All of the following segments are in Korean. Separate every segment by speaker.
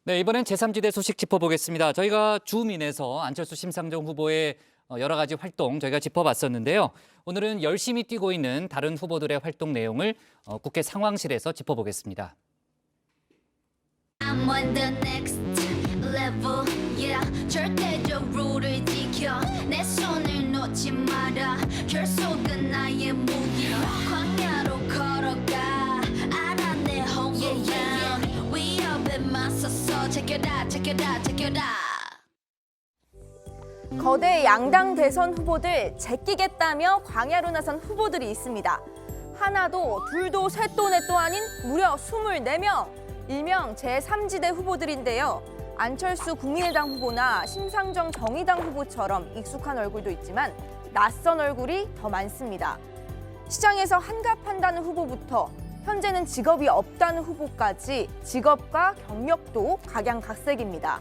Speaker 1: 네, 이번엔 제3지대 소식 짚어보겠습니다. 저희가 주민에서 안철수 심상정 후보의 여러 가지 활동 저희가 짚어봤었는데요. 오늘은 열심히 뛰고 있는 다른 후보들의 활동 내용을 국회 상황실에서 짚어보겠습니다.
Speaker 2: I'm on the next level, yeah. 절대적으로를 지켜 내 손을 놓지 마라. 결속은 나의 무기. 광야로 걸어가 알아 내 홍보야. 위협에 맞서서 제껴라 제껴라 제껴라.
Speaker 3: 거대 양당 대선 후보들 제끼겠다며 광야로 나선 후보들이 있습니다. 하나도 둘도 셋도 넷도 아닌 무려 24명, 일명 제3지대 후보들인데요. 안철수 국민의당 후보나 심상정 정의당 후보처럼 익숙한 얼굴도 있지만 낯선 얼굴이 더 많습니다. 시장에서 한갑한다는 후보부터 현재는 직업이 없다는 후보까지 직업과 경력도 각양각색입니다.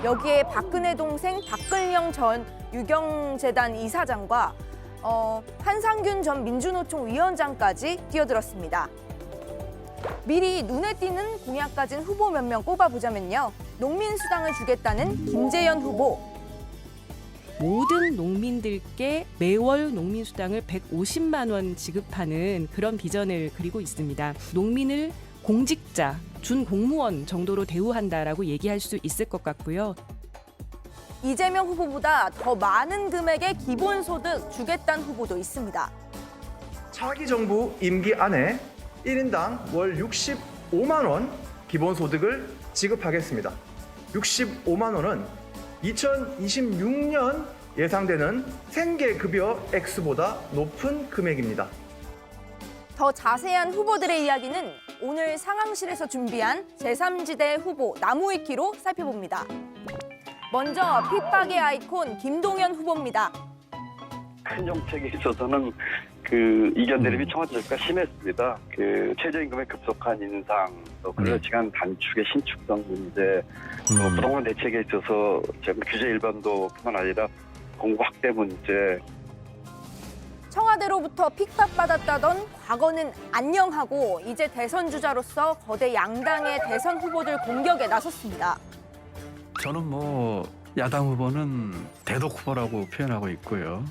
Speaker 3: 여기에 박근혜 동생 박근영 전 유경재단 이사장과 한상균 전 민주노총 위원장까지 뛰어들었습니다. 미리 눈에 띄는 공약 가진 후보 몇 명 꼽아보자면요. 농민수당을 주겠다는 김재현 후보.
Speaker 4: 모든 농민들께 매월 농민수당을 150만 원 지급하는 그런 비전을 그리고 있습니다. 농민을 공직자, 준공무원 정도로 대우한다라고 얘기할 수 있을 것 같고요.
Speaker 3: 이재명 후보보다 더 많은 금액의 기본소득 주겠다는 후보도 있습니다.
Speaker 5: 차기 정부 임기 안에 1인당 월 65만 원 기본소득을 지급하겠습니다. 65만 원은 2026년 예상되는 생계급여 액수보다 높은 금액입니다.
Speaker 3: 더 자세한 후보들의 이야기는 오늘 상황실에서 준비한 제3지대 후보 나무위키로 살펴봅니다. 먼저 핍박의 아이콘 김동연 후보입니다.
Speaker 6: 큰 정책에 있어서는 그 이견 대립이 청와대가 심했습니다. 그 최저임금의 급속한 인상, 또 근로시간 단축의 신축성 문제, 또 부동산 대책에 있어서 규제 일반도뿐만 아니라 공급 확대 문제.
Speaker 3: 청와대로부터 픽박받았다던 과거는 안녕하고 이제 대선 주자로서 거대 양당의 대선 후보들 공격에 나섰습니다.
Speaker 7: 저는 야당 후보는 대독 후보라고 표현하고 있고요.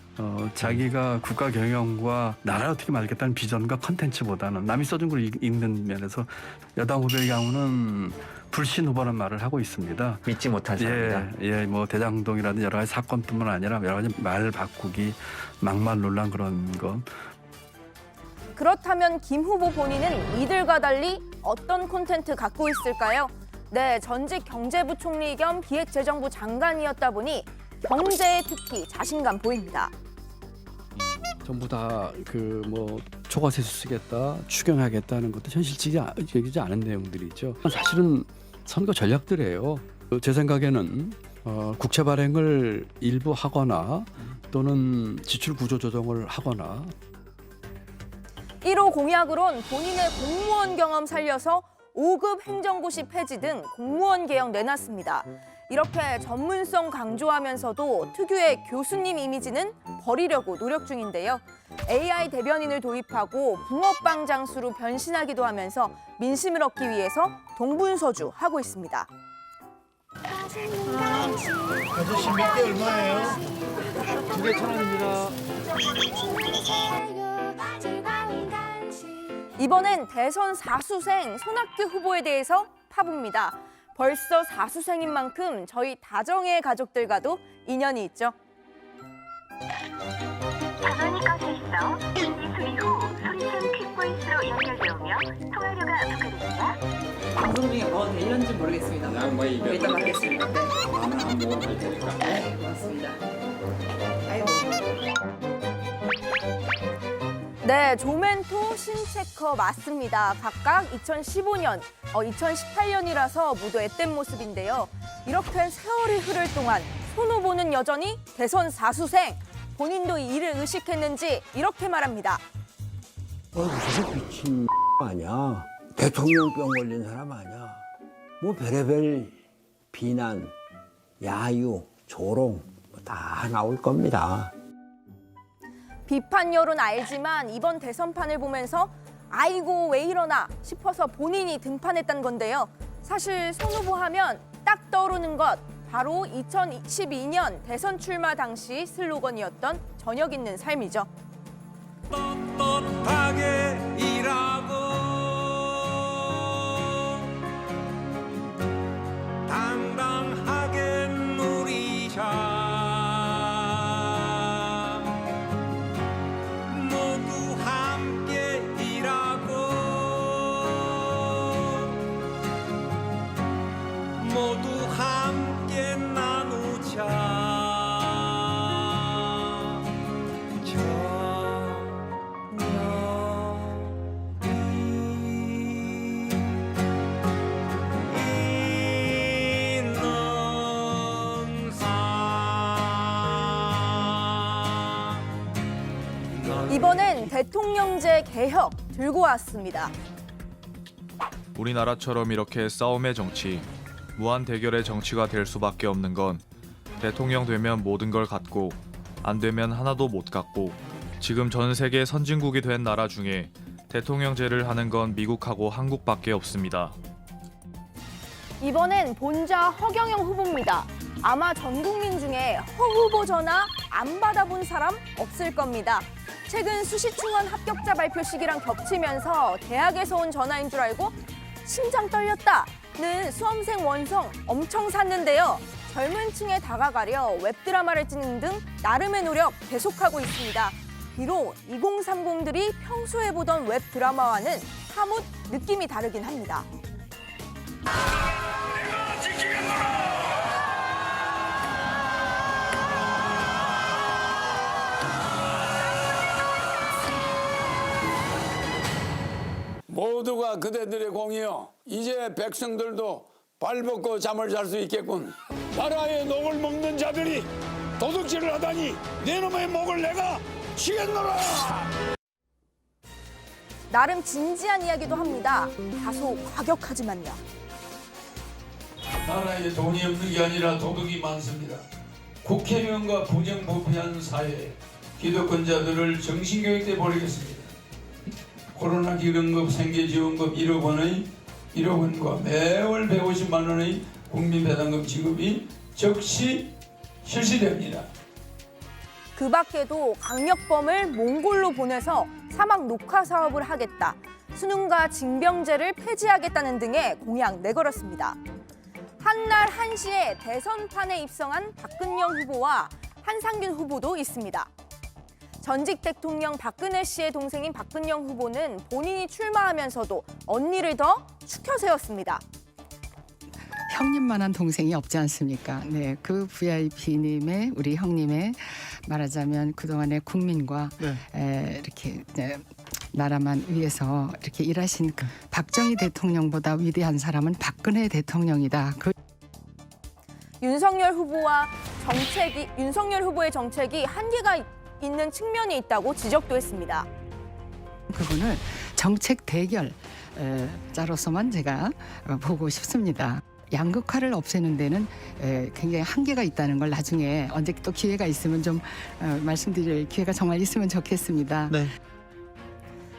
Speaker 7: 자기가 국가 경영과 나라를 어떻게 말겠다는 비전과 컨텐츠보다는 남이 써준 걸 읽는 면에서 여당 후보의 경우는 불신 후보라는 말을 하고 있습니다.
Speaker 8: 믿지 못할 사람이다.
Speaker 7: 대장동이라든지 여러 가지 사건뿐만 아니라 여러 가지 말 바꾸기, 막말 논란 그런 것.
Speaker 3: 그렇다면 김 후보 본인은 이들과 달리 어떤 콘텐츠 갖고 있을까요? 네, 전직 경제부총리 겸 기획재정부 장관이었다 보니 경제에 특히 자신감 보입니다.
Speaker 9: 전부 다 초과세수 쓰겠다, 추경하겠다는 것도 현실적이지 않은 내용들이죠. 사실은 선거 전략들이에요. 제 생각에는 국채 발행을 일부 하거나 또는 지출 구조 조정을 하거나
Speaker 3: 1호 공약으론 본인의 공무원 경험 살려서 5급 행정고시 폐지 등 공무원 개혁 내놨습니다. 이렇게 전문성 강조하면서도 특유의 교수님 이미지는 버리려고 노력 중인데요. AI 대변인을 도입하고 붕어빵 장수로 변신하기도 하면서 민심을 얻기 위해서 동분서주 하고 있습니다.
Speaker 10: 아저씨 몇개 얼마예요? 2개 1,000원입니다.
Speaker 3: 이번엔 대선 사수생 손학규 후보에 대해서 파봅니다. 벌써 사수생인 만큼 저희 다정의 가족들과도 인연이 있죠.
Speaker 11: 전원이 꺼져 있어 소리 수리 후 소리샘 퀵보이스로 연결되오며 통화료가 부과됩니다.
Speaker 12: 방송 중에 뭐가 되는지 모르겠습니다. 일단 받겠습니다. 네. 안 먹어도 될 테니까. 네, 고맙습니다.
Speaker 3: 네, 조멘토, 신체커 맞습니다. 각각 2015년, 2018년이라서 모두 앳된 모습인데요. 이렇게 세월이 흐를 동안 손 후보는 여전히 대선 사수생. 본인도 이를 의식했는지 이렇게 말합니다.
Speaker 13: 무슨 미친 아니야. 대통령병 걸린 사람 아니야. 별의별 비난, 야유, 조롱 다 나올 겁니다.
Speaker 3: 비판 여론 알지만 이번 대선판을 보면서 아이고 왜 이러나 싶어서 본인이 등판했던 건데요. 사실 손 후보 하면 딱 떠오르는 것 바로 2012년 대선 출마 당시 슬로건이었던 저녁 있는 삶이죠.
Speaker 8: 떳떳하게 일하고 당당하게 누리자. 모두 함께 일하고 모두 함께 나누자.
Speaker 3: 이번엔 대통령제 개혁 들고 왔습니다.
Speaker 14: 우리나라처럼 이렇게 싸움의 정치, 무한 대결의 정치가 될 수밖에 없는 건 대통령 되면 모든 걸 갖고 안 되면 하나도 못 갖고 지금 전 세계 선진국이 된 나라 중에 대통령제를 하는 건 미국하고 한국밖에 없습니다.
Speaker 3: 이번엔 본자 허경영 후보입니다. 아마 전 국민 중에 허 후보 전화 안 받아본 사람 없을 겁니다. 최근 수시충원 합격자 발표 시기랑 겹치면서 대학에서 온 전화인 줄 알고 심장 떨렸다는 수험생 원성 엄청 샀는데요. 젊은 층에 다가가려 웹드라마를 찍는 등 나름의 노력 계속하고 있습니다. 비록 2030들이 평소에 보던 웹드라마와는 사뭇 느낌이 다르긴 합니다.
Speaker 15: 모두가 그대들의 공이여 이제 백성들도 발벗고 잠을 잘 수 있겠군. 나라의 녹을 먹는 자들이 도둑질을 하다니 내 놈의 목을 내가 치겠노라.
Speaker 3: 나름 진지한 이야기도 합니다. 다소 과격하지만요.
Speaker 15: 나라에 돈이 없는 게 아니라 도둑이 많습니다. 국회의원과 부정부패한 사회에 기득권자들을 정신교육대 버리겠습니다. 코로나 기름급 생계지원금 1억 원과 매월 150만 원의 국민배당금 지급이 즉시 실시됩니다.
Speaker 3: 그 밖에도 강력범을 몽골로 보내서 사막 녹화 사업을 하겠다. 수능과 징병제를 폐지하겠다는 등의 공약 내걸었습니다. 한날 한시에 대선판에 입성한 박근영 후보와 한상균 후보도 있습니다. 전직 대통령 박근혜 씨의 동생인 박근영 후보는 본인이 출마하면서도 언니를 더 추켜 세웠습니다.
Speaker 16: 형님만한 동생이 없지 않습니까? 네, 그 VIP님의 우리 형님의 말하자면 그동안의 국민과 이렇게 나라만 위해서 이렇게 일하신 그 박정희 대통령보다 위대한 사람은 박근혜 대통령이다.
Speaker 3: 윤석열 후보의 정책이 한계가 있는 측면이 있다고 지적도 했습니다.
Speaker 16: 그분을 정책 대결자로서만 제가 보고 싶습니다. 양극화를 없애는 데는 굉장히 한계가 있다는 걸 나중에 언제 또 기회가 있으면 좀 말씀드릴 기회가 정말 있으면 좋겠습니다.
Speaker 3: 네.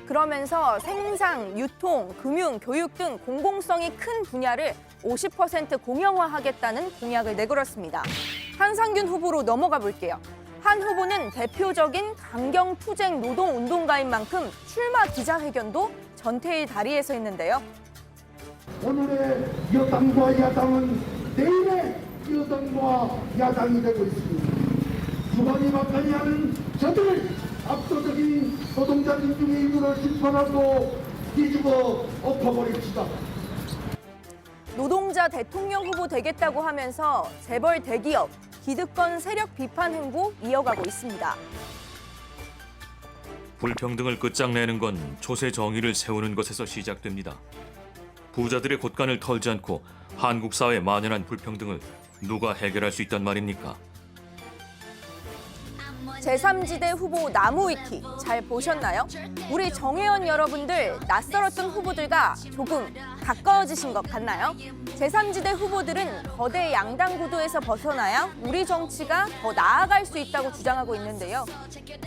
Speaker 3: 그러면서 생산, 유통, 금융, 교육 등 공공성이 큰 분야를 50% 공영화하겠다는 공약을 내걸었습니다. 한상균 후보로 넘어가 볼게요. 한 후보는 대표적인 강경투쟁 노동운동가인 만큼 출마 기자회견도 전태일 다리에서 했는데요.
Speaker 17: 오늘의 여당과 야당은 내일의 여당과 야당이 되고 있습니다. 주거니 막간이 하는 저들 압도적인 노동자 민중의 일부를 심판하고 뒤집어 엎어버립시다.
Speaker 3: 노동자 대통령 후보 되겠다고 하면서 재벌 대기업, 기득권 세력 비판 행보 이어가고 있습니다.
Speaker 18: 불평등을 끝장내는 건 조세 정의를 세우는 것에서 시작됩니다. 부자들의 곳간을 털지 않고 한국 사회에 만연한 불평등을 누가 해결할 수 있단 말입니까?
Speaker 3: 제3지대 후보 나무위키 잘 보셨나요? 우리 정회원 여러분들 낯설었던 후보들과 조금 가까워지신 것 같나요? 제3지대 후보들은 거대 양당 구도에서 벗어나야 우리 정치가 더 나아갈 수 있다고 주장하고 있는데요.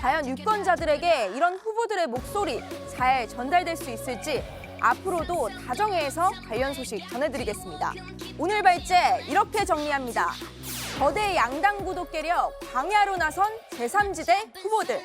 Speaker 3: 과연 유권자들에게 이런 후보들의 목소리 잘 전달될 수 있을지 앞으로도 다정회에서 관련 소식 전해드리겠습니다. 오늘 발제 이렇게 정리합니다. 거대 양당 구도 깨려 광야로 나선 제3지대 후보들.